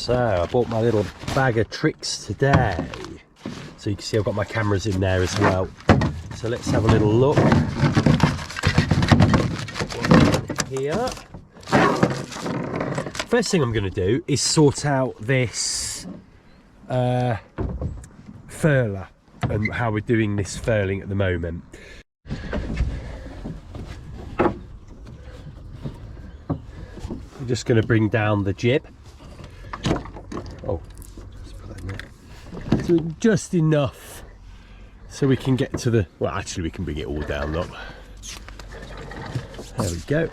So I bought my little bag of tricks today. So you can see I've got my cameras in there as well. So let's have a little look. Here. First thing I'm going to do is sort out this furler and how we're doing this furling at the moment. I'm just going to bring down the jib. Oh, let's put that in there. So just enough so we can get to the, well, actually we can bring it all down, look. There we go.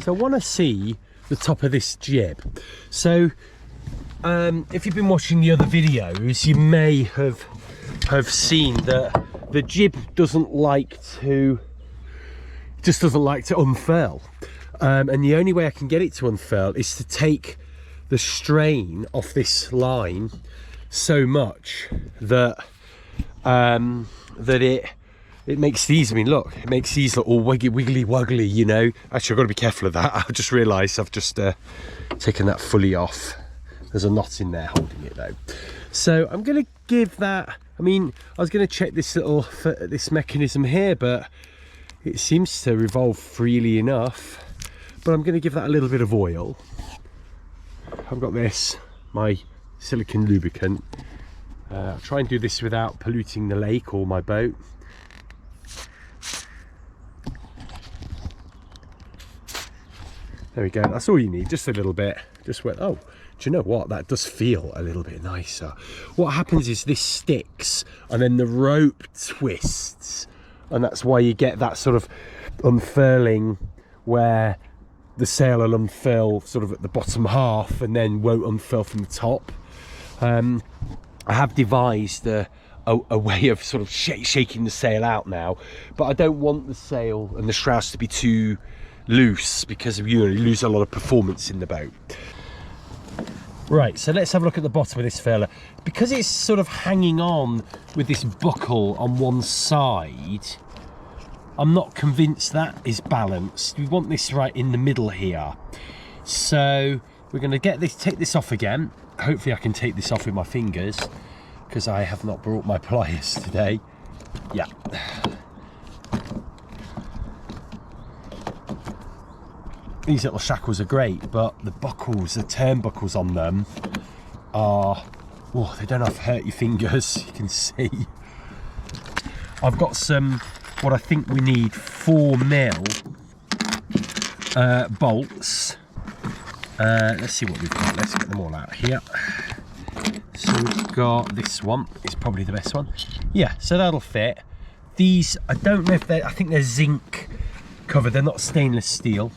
So I want to see the top of this jib. So if you've been watching the other videos, you may have seen that the jib doesn't like to unfurl. And the only way I can get it to unfurl is to take the strain off this line so much that it makes these, I mean look, it makes these look all wiggly woggly, you know. Actually I've got to be careful of that. I've just realised I've just taken that fully off. There's a knot in there holding it though. So I'm going to give that, I mean I was going to check this this mechanism here, but it seems to revolve freely enough. But I'm going to give that a little bit of oil. I've got this, my silicone lubricant. I'll try and do this without polluting the lake or my boat. There we go, that's all you need, just a little bit. Just went, oh, do you know what? That does feel a little bit nicer. What happens is this sticks and then the rope twists. And that's why you get that sort of unfurling where the sail will unfurl sort of at the bottom half and then won't unfurl from the top. I have devised a way of sort of shaking the sail out now, but I don't want the sail and the shrouds to be too loose because you lose a lot of performance in the boat. Right, so let's have a look at the bottom of this furler. Because it's sort of hanging on with this buckle on one side, I'm not convinced that is balanced. We want this right in the middle here. So we're going to take this off again. Hopefully I can take this off with my fingers because I have not brought my pliers today. Yeah. These little shackles are great, but the buckles, the turnbuckles on them are, oh, they don't have to hurt your fingers, you can see. I've got some, what I think we need, 4mm bolts. Let's see what we've got. Let's get them all out here. So we've got this one. It's probably the best one. Yeah, so that'll fit. These, I don't know if they're, I think they're zinc covered. They're not stainless steel.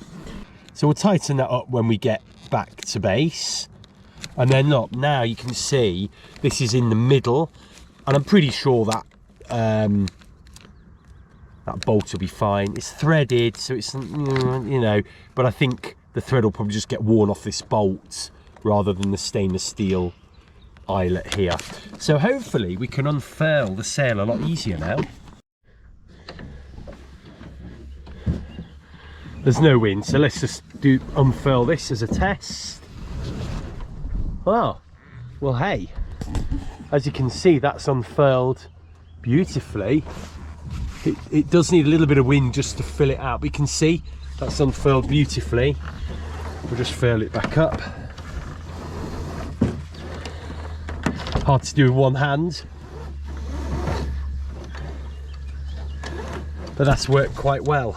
So we'll tighten that up when we get back to base. And then look, now you can see this is in the middle. And I'm pretty sure that that bolt will be fine. It's threaded, so it's, you know, but I think the thread will probably just get worn off this bolt rather than the stainless steel eyelet here. So hopefully we can unfurl the sail a lot easier now. There's no wind, so let's just unfurl this as a test. Oh, well hey, as you can see that's unfurled beautifully. It does need a little bit of wind just to fill it out, but you can see that's unfurled beautifully. We'll just furl it back up. Hard to do with one hand, but that's worked quite well.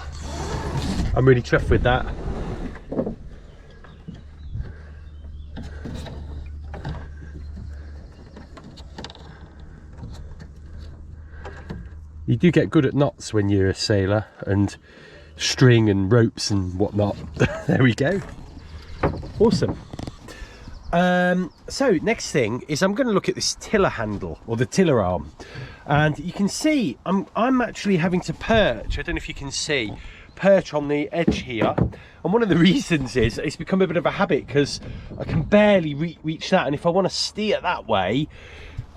I'm really chuffed with that. You do get good at knots when you're a sailor, and string and ropes and whatnot. There we go. Awesome. So next thing is I'm going to look at this tiller handle, or the tiller arm, and you can see I'm actually having to perch. I don't know if you can see, perch on the edge here, and one of the reasons is it's become a bit of a habit because I can barely reach that, and if I want to steer that way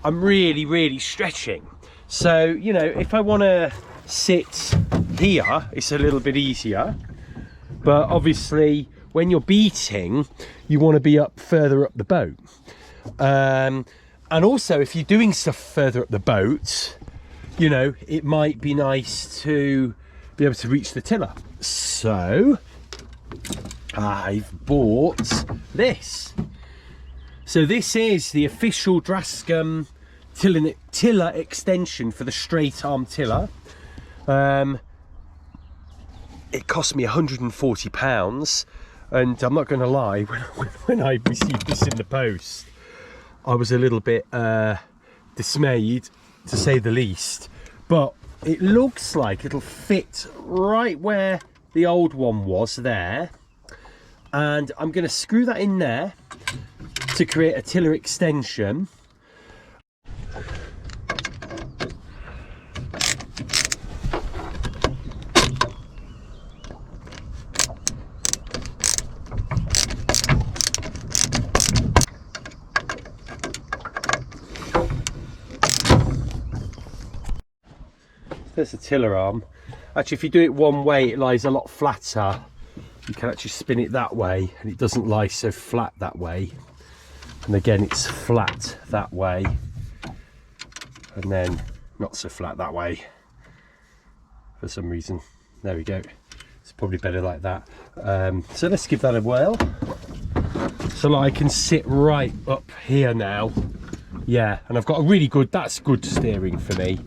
I'm really stretching. So you know, if I want to sit here it's a little bit easier, but obviously when you're beating you want to be up further up the boat. And also, if you're doing stuff further up the boat, you know, it might be nice to be able to reach the tiller. So I've bought this. So this is the official Drascombe tiller extension for the straight arm tiller. It cost me £140, and I'm not going to lie, when I received this in the post, I was a little bit dismayed, to say the least. But it looks like it'll fit right where the old one was there, and I'm going to screw that in there to create a tiller extension. There's a tiller arm. Actually, if you do it one way, it lies a lot flatter. You can actually spin it that way and it doesn't lie so flat that way. And again, it's flat that way, and then not so flat that way for some reason. There we go. It's probably better like that. So let's give that a whirl. So like I can sit right up here now. Yeah, and I've got a really good, that's good steering for me.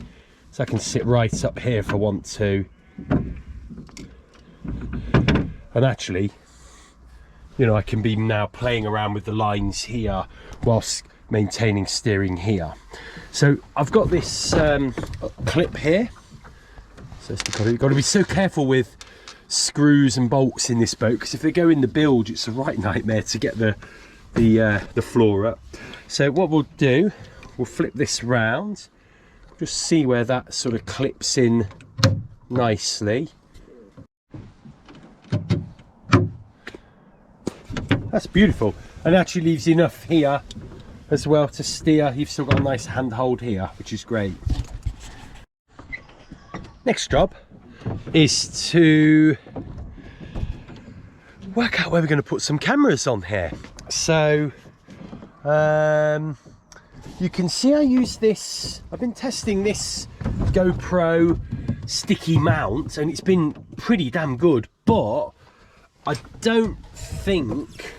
So I can sit right up here if I want to. And actually, you know, I can be now playing around with the lines here whilst maintaining steering here. So I've got this clip here. So you've got to be so careful with screws and bolts in this boat, because if they go in the bilge, it's a right nightmare to get the floor up. So what we'll do, we'll flip this round. Just see where that sort of clips in nicely. That's beautiful, and actually leaves enough here as well to steer. You've still got a nice handhold here, which is great. Next job is to work out where we're going to put some cameras on here. So you can see I use this, I've been testing this GoPro sticky mount and it's been pretty damn good, but I don't think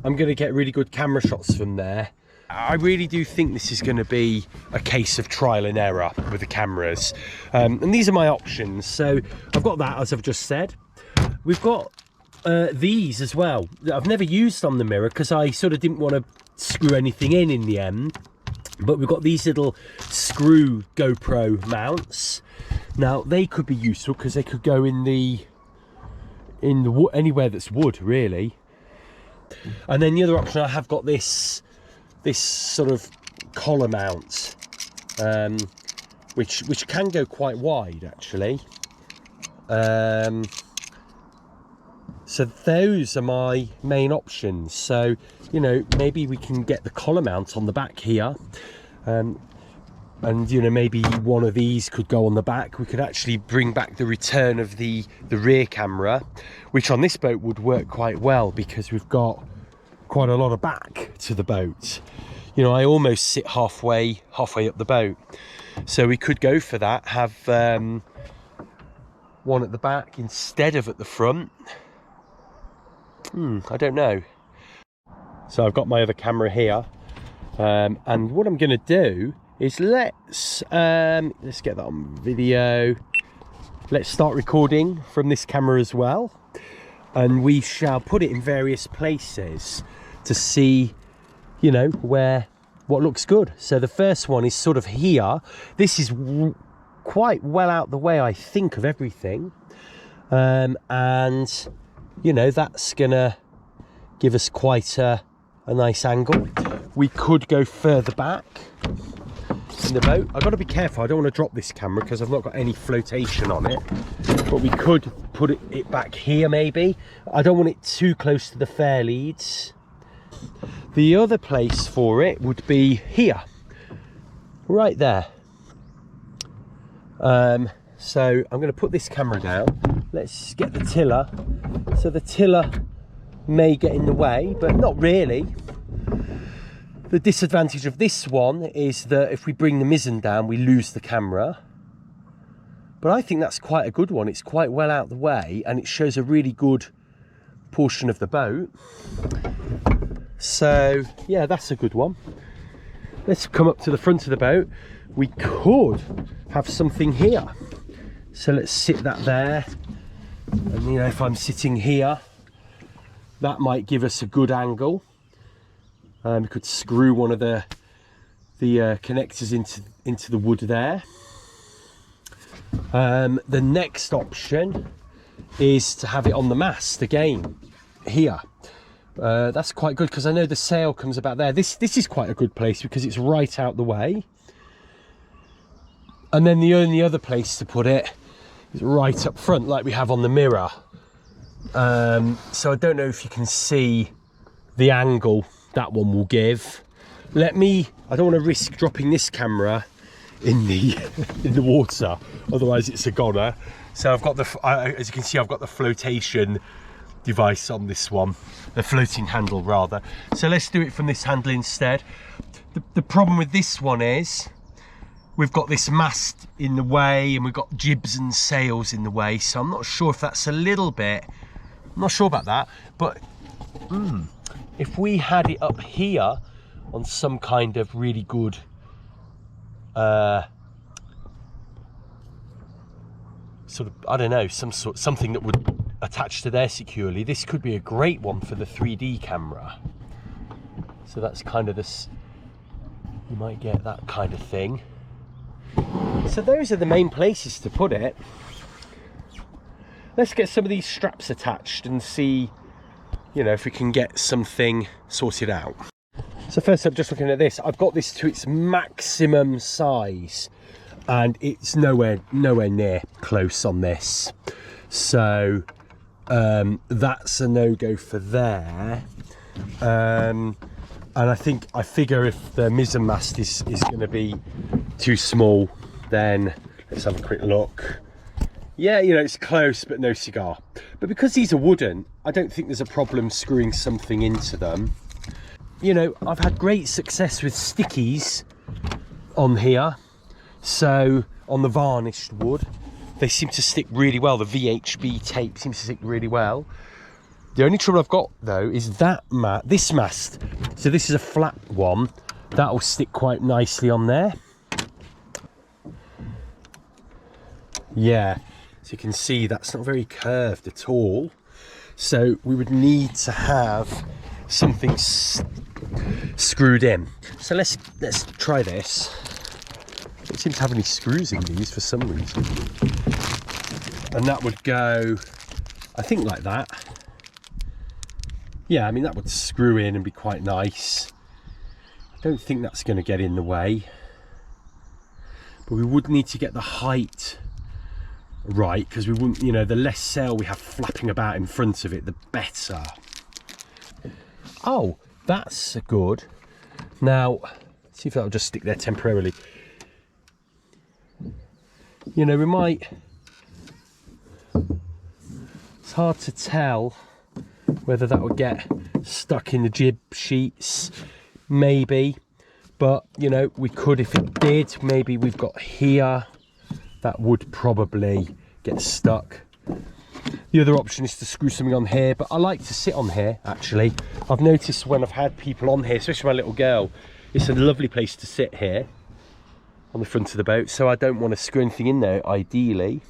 I'm going to get really good camera shots from there. I really do think this is going to be a case of trial and error with the cameras. And these are my options. So I've got that, as I've just said. We've got these as well that I've never used on the mirror because I sort of didn't want to screw anything in the end. But we've got these little screw GoPro mounts. Now they could be useful because they could go in the anywhere that's wood, really. And then the other option, I have got this sort of collar mount, which can go quite wide actually. So those are my main options. So, you know, maybe we can get the collar mount on the back here, and you know, maybe one of these could go on the back. We could actually bring back the return of the rear camera, which on this boat would work quite well because we've got quite a lot of back to the boat. You know, I almost sit halfway up the boat, so we could go for that. Have one at the back instead of at the front. I don't know. So I've got my other camera here, and what I'm going to do is let's get that on video. Let's start recording from this camera as well, and we shall put it in various places to see, you know, what looks good. So the first one is sort of here. This is quite well out the way, I think, of everything, and you know, that's gonna give us quite a nice angle. We could go further back in the boat. I've got to be careful, I don't want to drop this camera because I've not got any flotation on it, but we could put it back here maybe. I don't want it too close to the fair leads. The other place for it would be here, right there. So I'm going to put this camera down. Let's get the tiller. So the tiller may get in the way, but not really. The disadvantage of this one is that if we bring the mizzen down, we lose the camera. But I think that's quite a good one. It's quite well out the way and it shows a really good portion of the boat. So yeah, that's a good one. Let's come up to the front of the boat. We could have something here. So let's sit that there. And you know, if I'm sitting here, that might give us a good angle. We could screw one of the connectors into the wood there. The next option is to have it on the mast again here. That's quite good because I know the sail comes about there. This is quite a good place because it's right out the way. And then the only other place to put it is right up front, like we have on the mirror. So I don't know if you can see the angle that one will give. I don't want to risk dropping this camera in the in the water, otherwise it's a goner. So I've got as you can see, I've got the flotation device on this one, the floating handle rather. So let's do it from this handle instead. The problem with this one is we've got this mast in the way and we've got jibs and sails in the way, so I'm not sure if that's a little bit, I'm not sure about that, but if we had it up here on some kind of really good sort of, I don't know, something that would attach to there securely, this could be a great one for the 3D camera. So that's kind of this, you might get that kind of thing. So those are the main places to put it. Let's get some of these straps attached and see, you know, if we can get something sorted out. So first up, just looking at this, I've got this to its maximum size and it's nowhere near close on this. So that's a no-go for there. And I figure if the mizzen mast is going to be too small, then let's have a quick look. Yeah, you know, it's close, but no cigar. But because these are wooden, I don't think there's a problem screwing something into them. You know, I've had great success with stickies on here. So on the varnished wood, they seem to stick really well. The VHB tape seems to stick really well. The only trouble I've got though is that this mast. So this is a flat one. That'll stick quite nicely on there. Yeah, so you can see that's not very curved at all. So we would need to have something screwed in. So let's try this. It seems to have any screws in these for some reason. And that would go, I think, like that. Yeah, I mean, that would screw in and be quite nice. I don't think that's going to get in the way. But we would need to get the height right, because we wouldn't, you know, the less sail we have flapping about in front of it, the better. Oh, that's good. Now, see if that'll just stick there temporarily. You know, we might, it's hard to tell whether that would get stuck in the jib sheets, maybe, but you know, we could if it did. Maybe we've got here, that would probably get stuck. The other option is to screw something on here, but I like to sit on here actually. I've noticed when I've had people on here, especially my little girl, it's a lovely place to sit here on the front of the boat, so I don't want to screw anything in there ideally.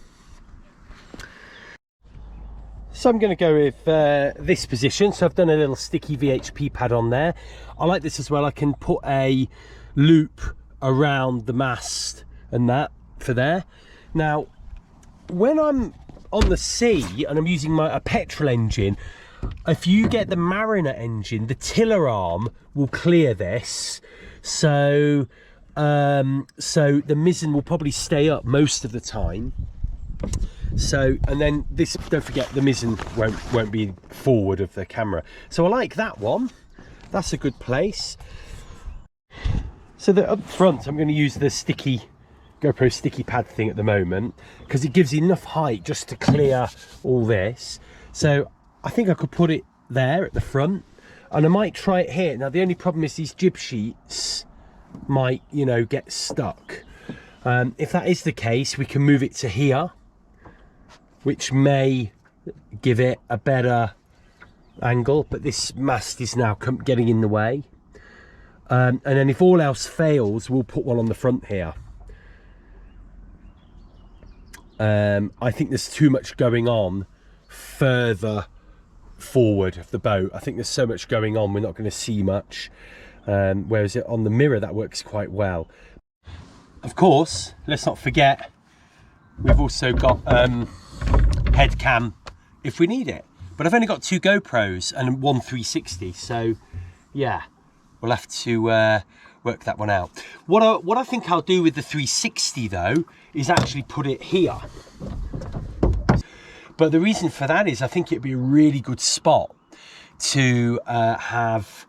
So I'm going to go with this position. So I've done a little sticky VHP pad on there. I like this as well. I can put a loop around the mast and that for there. Now, when I'm on the sea and I'm using a petrol engine, if you get the Mariner engine, the tiller arm will clear this. So the mizzen will probably stay up most of the time. So, and then this, don't forget, the mizzen won't be forward of the camera. So I like that one. That's a good place. So up front, I'm going to use the GoPro sticky pad thing at the moment, because it gives enough height just to clear all this. So I think I could put it there at the front, And I might try it here. Now the only problem is these jib sheets might, you know, get stuck. If that is the case, we can move it to here, which may give it a better angle, but this mast is now getting in the way. And then if all else fails, we'll put one on the front here. I think there's too much going on further forward of the boat. I think there's so much going on, we're not going to see much. Whereas on the mirror, that works quite well. Of course, let's not forget, we've also got head cam if we need it. But I've only got 2 GoPros and 1 360, so yeah, we'll have to work that one out. What I think I'll do with the 360 though is actually put it here. But the reason for that is I think it'd be a really good spot to have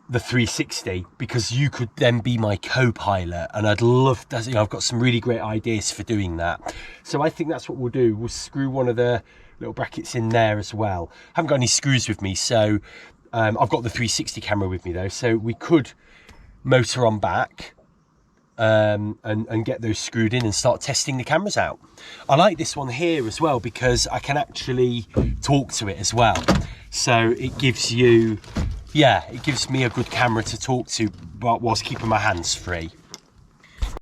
the 360, because you could then be my co-pilot, and I'd love, you know, I've got some really great ideas for doing that. So I think that's what we'll do. We'll screw one of the little brackets in there as well. I haven't got any screws with me, so I've got the 360 camera with me though, so we could motor on back and get those screwed in and start testing the cameras out. I like this one here as well because I can actually talk to it as well. So it gives you, yeah, it gives me a good camera to talk to whilst keeping my hands free.